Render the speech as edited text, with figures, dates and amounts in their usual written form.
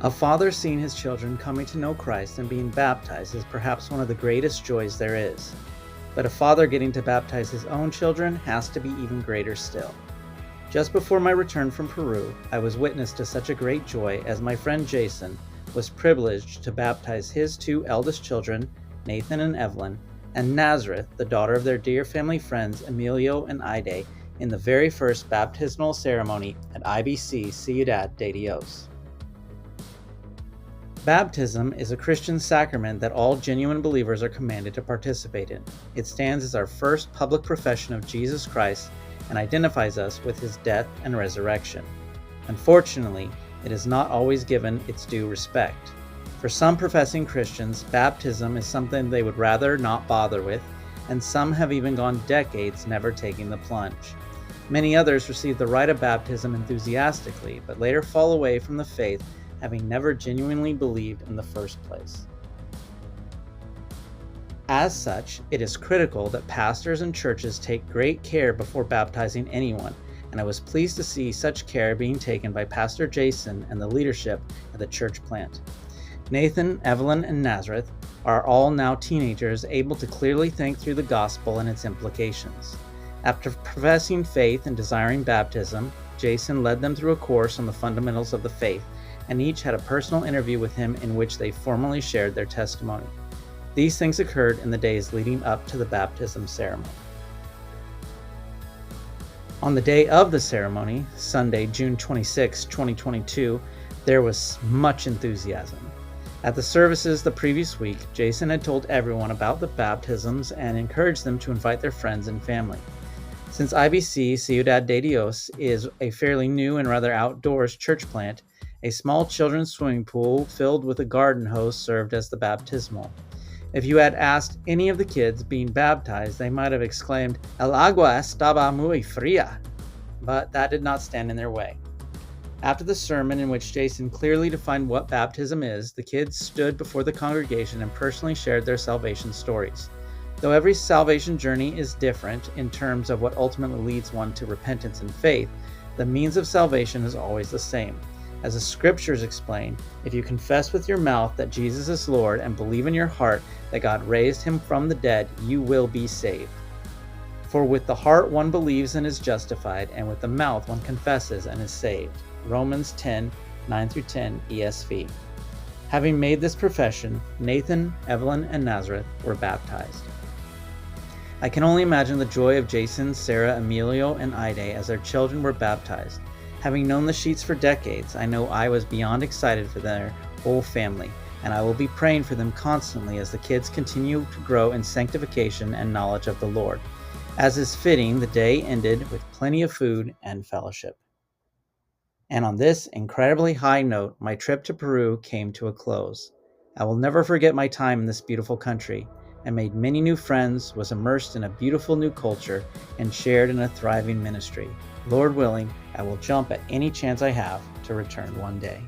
A father seeing his children coming to know Christ and being baptized is perhaps one of the greatest joys there is. But a father getting to baptize his own children has to be even greater still. Just before my return from Peru, I was witness to such a great joy as my friend Jason was privileged to baptize his two eldest children, Nathan and Evelyn, and Nazareth, the daughter of their dear family friends Emilio and Ide, in the very first baptismal ceremony at IBC Ciudad de Dios. Baptism is a Christian sacrament that all genuine believers are commanded to participate in. It stands as our first public profession of Jesus Christ and identifies us with his death and resurrection. Unfortunately, it is not always given its due respect. For some professing Christians, baptism is something they would rather not bother with, and some have even gone decades never taking the plunge. Many others receive the rite of baptism enthusiastically, but later fall away from the faith, having never genuinely believed in the first place. As such, it is critical that pastors and churches take great care before baptizing anyone, and I was pleased to see such care being taken by Pastor Jason and the leadership at the church plant. Nathan, Evelyn, and Nazareth are all now teenagers able to clearly think through the gospel and its implications. After professing faith and desiring baptism, Jason led them through a course on the fundamentals of the faith, and each had a personal interview with him in which they formally shared their testimony. These things occurred in the days leading up to the baptism ceremony. On the day of the ceremony, Sunday, June 26, 2022, there was much enthusiasm. At the services the previous week, Jason had told everyone about the baptisms and encouraged them to invite their friends and family. Since IBC Ciudad de Dios is a fairly new and rather outdoors church plant, a small children's swimming pool filled with a garden hose served as the baptismal. If you had asked any of the kids being baptized, they might have exclaimed, "El agua estaba muy fría," but that did not stand in their way. After the sermon, in which Jason clearly defined what baptism is, the kids stood before the congregation and personally shared their salvation stories. Though every salvation journey is different in terms of what ultimately leads one to repentance and faith, the means of salvation is always the same. As the scriptures explain, if you confess with your mouth that Jesus is Lord and believe in your heart that God raised him from the dead, you will be saved. For with the heart one believes and is justified, and with the mouth one confesses and is saved. Romans 10, 9-10 ESV. Having made this profession, Nathan, Evelyn, and Nazareth were baptized. I can only imagine the joy of Jason, Sarah, Emilio, and Ide as their children were baptized. Having known the Sheets for decades, I know I was beyond excited for their whole family, and I will be praying for them constantly as the kids continue to grow in sanctification and knowledge of the Lord. As is fitting, the day ended with plenty of food and fellowship. And on this incredibly high note, my trip to Peru came to a close. I will never forget my time in this beautiful country. I made many new friends, was immersed in a beautiful new culture, and shared in a thriving ministry. Lord willing, I will jump at any chance I have to return one day.